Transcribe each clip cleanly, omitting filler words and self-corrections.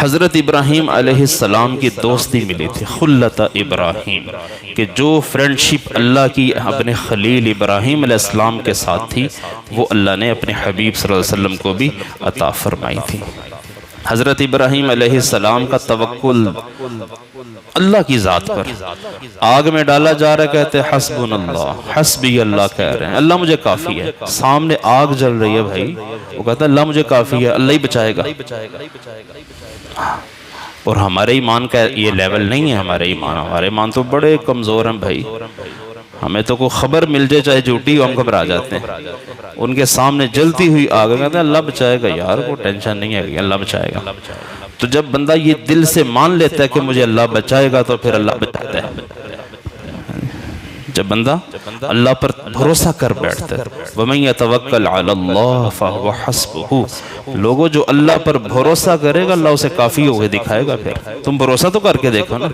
حضرت ابراہیم علیہ السلام کی دوستی ملی تھی، خلت ابراہیم، کہ جو فرینڈشپ اللہ کی اپنے خلیل ابراہیم علیہ السلام کے ساتھ تھی وہ اللہ نے اپنے حبیب صلی اللہ علیہ وسلم کو بھی عطا فرمائی تھی۔ حضرت ابراہیم علیہ السلام کا توکل اللہ کی ذات پر، آگ میں ڈالا جا رہا ہے، کہتے ہیں حسبنا اللہ، حسبی اللہ کہہ رہے ہیں، اللہ مجھے کافی ہے۔ سامنے آگ جل رہی ہے بھائی، وہ کہتا ہے اللہ مجھے کافی ہے، اللہ ہی بچائے گا۔ اور ہمارے ایمان کا یہ لیول نہیں ہے، ہمارے ایمان تو بڑے کمزور ہیں بھائی، ہمیں تو کوئی خبر مل جائے چاہے جھوٹی ہم گھبرا جاتے ہیں۔ ان کے سامنے جلتی ہوئی آگ، کہتے ہیں اللہ بچائے گا، یار کوئی ٹینشن نہیں ہے، اللہ بچائے گا۔ تو جب بندہ یہ دل سے مان لیتا ہے کہ مجھے اللہ بچائے گا تو پھر اللہ بچاتا ہے۔ جب بندہ اللہ پر بھروسہ کر بیٹھتا ہے، وَمَن يَتَوَكَّلْ عَلَى اللَّهِ فَهُوَ حَسْبُهُ، لوگوں جو اللہ پر بھروسہ کرے گا اللہ اسے کافی ہوئے دکھائے گا۔ پھر تم بھروسہ تو کر کے دیکھو نا،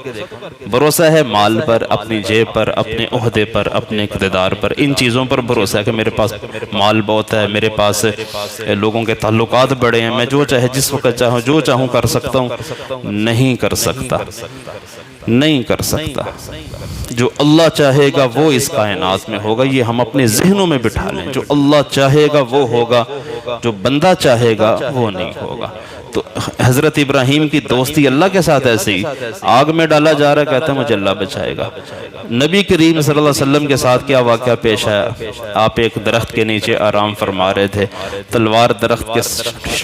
بھروسہ ہے مال پر، اپنی جیب پر، اپنے عہدے پر، اپنے اقتدار پر، ان چیزوں پر بھروسہ ہے کہ میرے پاس مال بہت ہے، میرے پاس لوگوں کے تعلقات بڑے ہیں، میں جو چاہے جس وقت چاہوں جو چاہوں کر سکتا ہوں۔ نہیں کر سکتا، نہیں کر سکتا۔ جو اللہ چاہے گا وہ اس کائنات میں ہوگا، یہ ہم اپنے ذہنوں میں بٹھا لیں۔ جو اللہ چاہے گا وہ ہوگا، جو بندہ چاہے گا وہ نہیں ہوگا۔ تو حضرت ابراہیم کی دوستی اللہ کے ساتھ ایسے ہی، آگ میں ڈالا جا رہا ہے، کہتا ہے مجھے اللہ بچائے گا۔ نبی کریم صلی اللہ علیہ وسلم کے ساتھ کیا واقعہ پیش آیا؟ آپ ایک درخت کے نیچے آرام فرما رہے تھے، تلوار درخت کے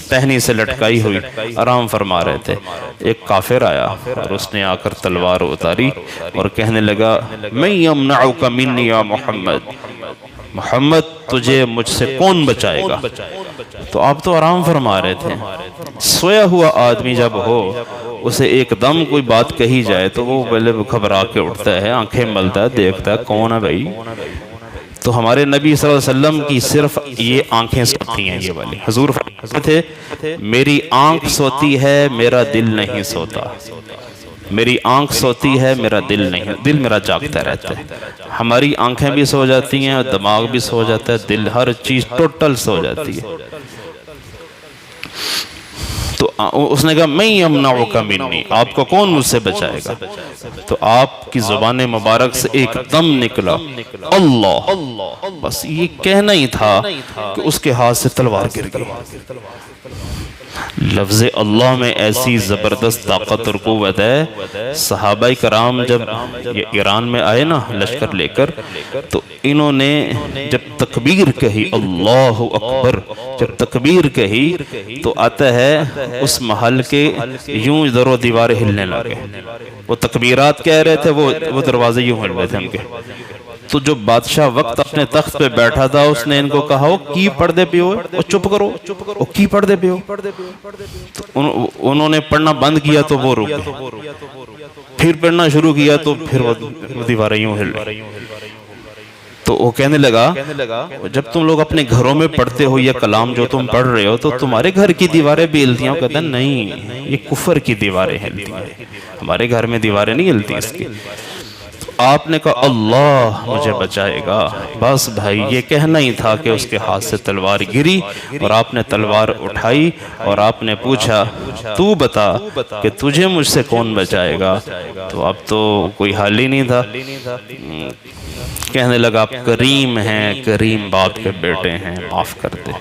ٹہنی سے لٹکائی ہوئی آرام فرما رہے تھے۔ ایک کافر آیا اور اس نے آ کر تلوار اتاری اور کہنے لگا میں یمنعک منی یا محمد، محمد تجھے مجھ سے کون بچائے گا؟ تو آپ تو آرام فرما رہے تھے۔ سویا ہوا آدمی جب ہو اسے ایک دم کوئی بات کہی جائے تو وہ پہلے گھبرا کے اٹھتا ہے، آنکھیں ملتا ہے، دیکھتا ہے کون ہے بھائی۔ تو ہمارے نبی صلی اللہ علیہ وسلم کی صرف یہ آنکھیں سوتی ہیں، یہ والی۔ حضور فرماتے تھے میری آنکھ سوتی ہے میرا دل نہیں سوتا، میری آنکھ سوتی ہے میرا دل نہیں، دل میرا جاگتا رہتا ہے۔ ہماری آنکھیں بھی سو جاتی ہیں، دماغ بھی سو جاتا ہے، دل ہر چیز ٹوٹل سو جاتی ہے۔ تو اس نے کہا میں یمنعک منی، آپ کو کون مجھ سے بچائے گا؟ تو آپ کی زبان مبارک سے ایک دم نکلا اللہ، بس یہ کہنا ہی تھا کہ اس کے ہاتھ سے تلوار گر گئی۔ لفظ اللہ میں ایسی زبردست طاقت اور قوت ہے۔ صحابہ کرام جب ایران میں آئے نا لشکر لے کر، تو انہوں نے جب تکبیر کہی اللہ اکبر، جب تکبیر کہی تو آتا ہے اس محل کے یوں در و دیوار ہلنے لگے۔ وہ تکبیرات کہہ رہے تھے، وہ دروازے یوں ہل رہے تھے ان کے۔ تو جو بادشاہ وقت اپنے تخت پہ بیٹھا تھا اس نے ان کو کہا وہ کی پڑھتے پہ ہو، وہ چپ کرو، وہ کی پڑھتے پہ ہو۔ انہوں نے پڑھنا بند کیا تو وہ رک گئے، پھر پڑھنا شروع کیا تو پھر وہ دیواریں یوں ہل رہی۔ تو وہ کہنے لگا جب تم لوگ اپنے گھروں میں پڑھتے ہو یہ کلام جو تم پڑھ رہے ہو تو تمہارے گھر کی دیواریں بھی ہلتی ہیں؟ وہ کہتے ہیں نہیں، یہ کفر کی دیواریں ہلتی ہیں، ہمارے گھر میں دیواریں نہیں ہلتی اس کی۔ آپ نے کہا اللہ مجھے بچائے گا، بس بھائی یہ کہنا ہی تھا کہ اس کے ہاتھ سے تلوار گری اور آپ نے تلوار اٹھائی اور آپ نے پوچھا تو بتا کہ تجھے مجھ سے کون بچائے گا؟ تو اب تو کوئی حال ہی نہیں تھا۔ کہنے لگا آپ کریم ہیں، کریم باپ کے بیٹے ہیں، معاف کر دے۔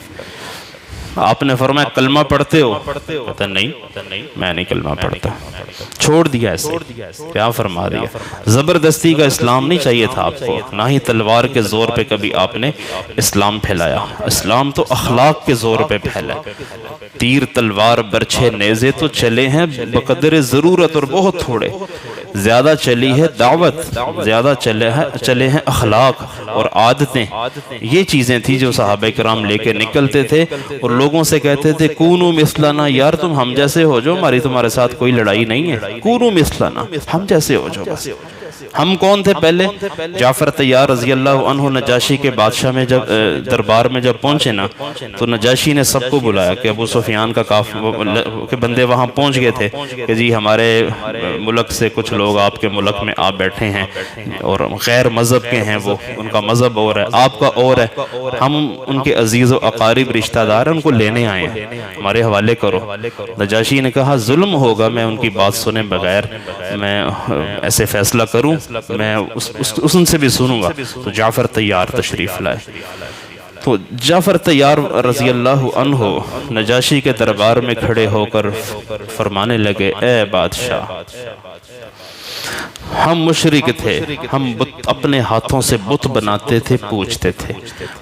آپ نے فرمایا کلمہ پڑھتے ہو؟ کہتا نہیں میں نہیں کلمہ پڑھتا، چھوڑ دیا ایسے۔ کیا فرما دیا؟ زبردستی کا اسلام نہیں چاہیے تھا آپ کو، نہ ہی تلوار کے زور پہ کبھی آپ نے اسلام پھیلایا۔ اسلام تو اخلاق کے زور پہ پھیلا۔ تیر تلوار برچھے نیزے تو چلے ہیں بقدر ضرورت اور بہت تھوڑے، زیادہ چلی ہے دعوت، زیادہ چلے ہیں اخلاق اور عادتیں۔ یہ چیزیں تھی جو صحابہ کرام لے کے نکلتے تھے اور لوگوں سے کہتے تھے کونو مثلنا، یار تم ہم جیسے ہو جو، ہماری تمہارے ساتھ کوئی لڑائی نہیں ہے، کونو مثلنا، ہم جیسے ہو جو بس۔ ہم کون تھے پہلے؟ جعفر طیار رضی اللہ عنہ نجاشی کے بادشاہ میں جب دربار میں جب پہنچے نا تو نجاشی نے سب کو بلایا کہ ابو سفیان کا کے بندے وہاں پہنچ گئے تھے کہ جی ہمارے ملک سے کچھ لوگ آپ کے ملک میں آ بیٹھے ہیں اور غیر مذہب کے ہیں، وہ ان کا مذہب اور ہے، آپ کا اور ہے، ہم ان کے عزیز و اقارب رشتہ دار ہیں، ان کو لینے آئے ہیں، ہمارے حوالے کرو۔ نجاشی نے کہا ظلم ہوگا میں ان کی بات سنے بغیر میں ایسے فیصلہ کروں، میں ان سے بھی سنوں گا۔ تو جعفر طیار تشریف لائے۔ تو جعفر طیار رضی اللہ عنہ نجاشی کے دربار میں کھڑے ہو کر فرمانے لگے، اے بادشاہ، ہم مشرک تھے، ہم اپنے ہاتھوں سے بت بناتے تھے، پوجتے تھے،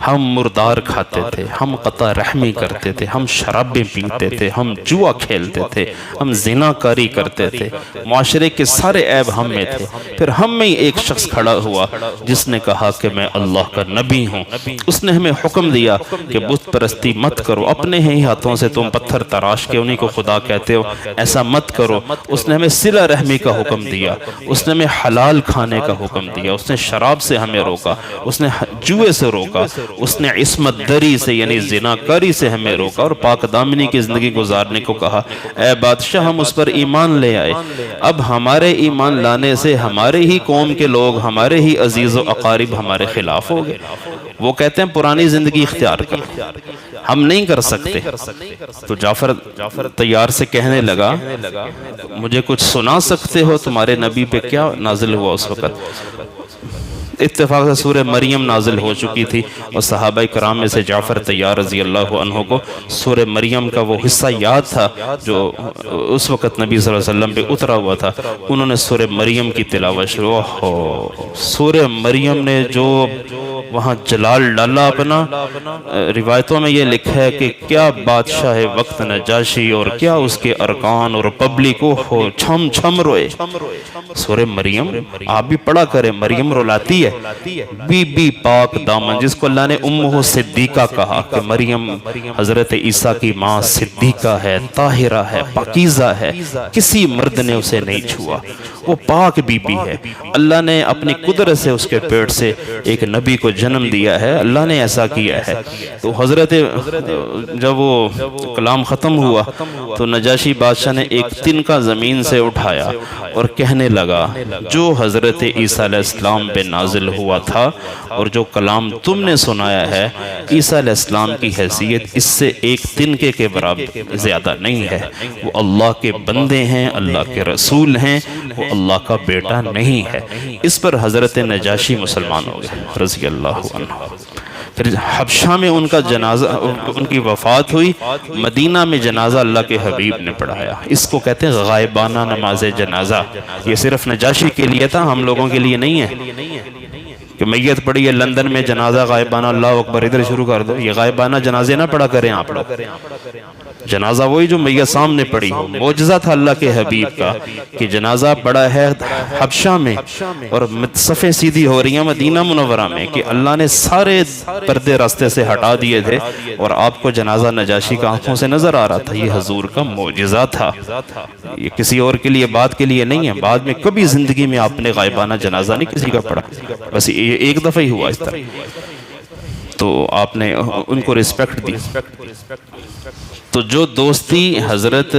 ہم مردار کھاتے تھے، ہم قطع رحمی کرتے تھے، ہم شرابیں پیتے تھے، ہم جوا کھیلتے تھے، ہم زنا کاری کرتے تھے، معاشرے کے سارے عیب ہم میں تھے۔ پھر ہم میں ایک شخص کھڑا ہوا جس نے کہا کہ میں اللہ کا نبی ہوں، اس نے ہمیں حکم دیا کہ بت پرستی مت کرو، اپنے ہی ہاتھوں سے تم پتھر تراش کے انہی کو خدا کہتے ہو، ایسا مت کرو۔ اس نے ہمیں صلہ رحمی کا حکم دیا، اس نے ہمیں حلال کھانے کا حکم دیا، اس نے شراب سے ہمیں روکا، اس نے جوئے سے روکا، اس نے عصمت دری سے یعنی زناکاری سے ہمیں روکا اور پاک دامنی کی زندگی گزارنے کو کہا۔ اے بادشاہ، ہم اس پر ایمان لے آئے، اب ہمارے ایمان لانے سے ہمارے ہی قوم کے لوگ، ہمارے ہی عزیز و اقارب ہمارے خلاف ہو گئے۔ وہ کہتے ہیں پرانی زندگی اختیار کر، ہم نہیں کر سکتے۔ تو جعفر طیار سے کہنے لگا، مجھے کچھ سنا سکتے ہو تمہارے نبی پہ کیا نازل ہوا اس وقت؟ اتفاق سے سورہ مریم نازل ہو چکی تھی اور صحابہ کرام میں سے جعفر طیار رضی اللہ عنہ کو سورہ مریم کا وہ حصہ یاد تھا جو اس وقت نبی صلی اللہ علیہ وسلم پہ اترا ہوا تھا۔ انہوں نے سورہ مریم کی تلاوت شروع، سورہ مریم نے جو وہاں جلال ڈالا اپنا، روایتوں میں یہ لکھا ہے کہ کیا بادشاہ وقت نجاشی اور کیا اس کے ارکان اور پبلک ہو چھم چھم روئے۔ سورہ مریم آپ بھی پڑھا کریں، مریم رلاتی ہے، بی بی پاک دامن، جس کو اللہ نے امہ صدیقہ کہا کہ مریم حضرت عیسیٰ کی ماں صدیقہ ہے، طاہرہ ہے، پاکیزہ ہے، کسی مرد نے اسے نہیں چھوا، وہ پاک بی بی ہے۔ اللہ نے اپنی قدرت سے اس کے پیٹ سے ایک نبی کو جنم دیا ہے، اللہ نے ایسا کیا ہے۔ تو حضرت جب وہ کلام ختم ہوا تو نجاشی بادشاہ نے ایک تنکا زمین سے اٹھایا اور کہنے لگا، جو حضرت عیسیٰ علیہ السلام پہ نازل ہوا تھا اور جو کلام تم نے سنایا ہے، عیسیٰ علیہ السلام کی حیثیت اس سے ایک تنکے کے برابر زیادہ نہیں ہے۔ وہ اللہ کے بندے ہیں، اللہ کے رسول ہیں، وہ اللہ کا بیٹا نہیں ہے۔ اس پر حضرت نجاشی مسلمان ہو گئے رضی اللہ عنہ۔ پھر حبشہ میں ان کا جنازہ، ان کی وفات ہوئی، مدینہ میں جنازہ اللہ کے حبیب نے پڑھایا۔ اس کو کہتے ہیں غائبانہ نماز جنازہ۔ یہ صرف نجاشی کے لیے تھا، ہم لوگوں کے لیے نہیں ہے کہ میت پڑی ہے لندن میں جنازہ غائبانہ، اللہ اکبر ادھر شروع کر دو۔ یہ غائبانہ جنازے نہ پڑھا کریں آپ لوگ، جنازہ وہی جو میت سامنے پڑی ہو۔ معجزہ تھا اللہ کے حبیب کا کہ جنازہ پڑا ہے حبشہ میں اور صفیں سیدھی ہو رہی ہیں مدینہ منورہ میں، کہ اللہ نے سارے پردے راستے سے ہٹا دیے تھے اور آپ کو جنازہ نجاشی کا آنکھوں سے نظر آ رہا تھا۔ یہ حضور کا معجزہ تھا، یہ کسی اور کے لیے بات کے لیے نہیں ہے۔ بعد میں کبھی زندگی میں آپ نے غائبانہ جنازہ نہیں کسی کا پڑھا، بس یہ ایک دفعہ ہی ہوا اس طرح، تو آپ نے ان کو ریسپیکٹ دی۔ تو جو دوستی حضرت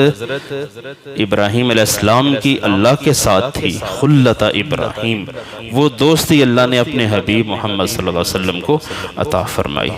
ابراہیم علیہ السلام کی اللہ کے ساتھ تھی، خلت ابراہیم، وہ دوستی اللہ نے اپنے حبیب محمد صلی اللہ علیہ وسلم کو عطا فرمائی۔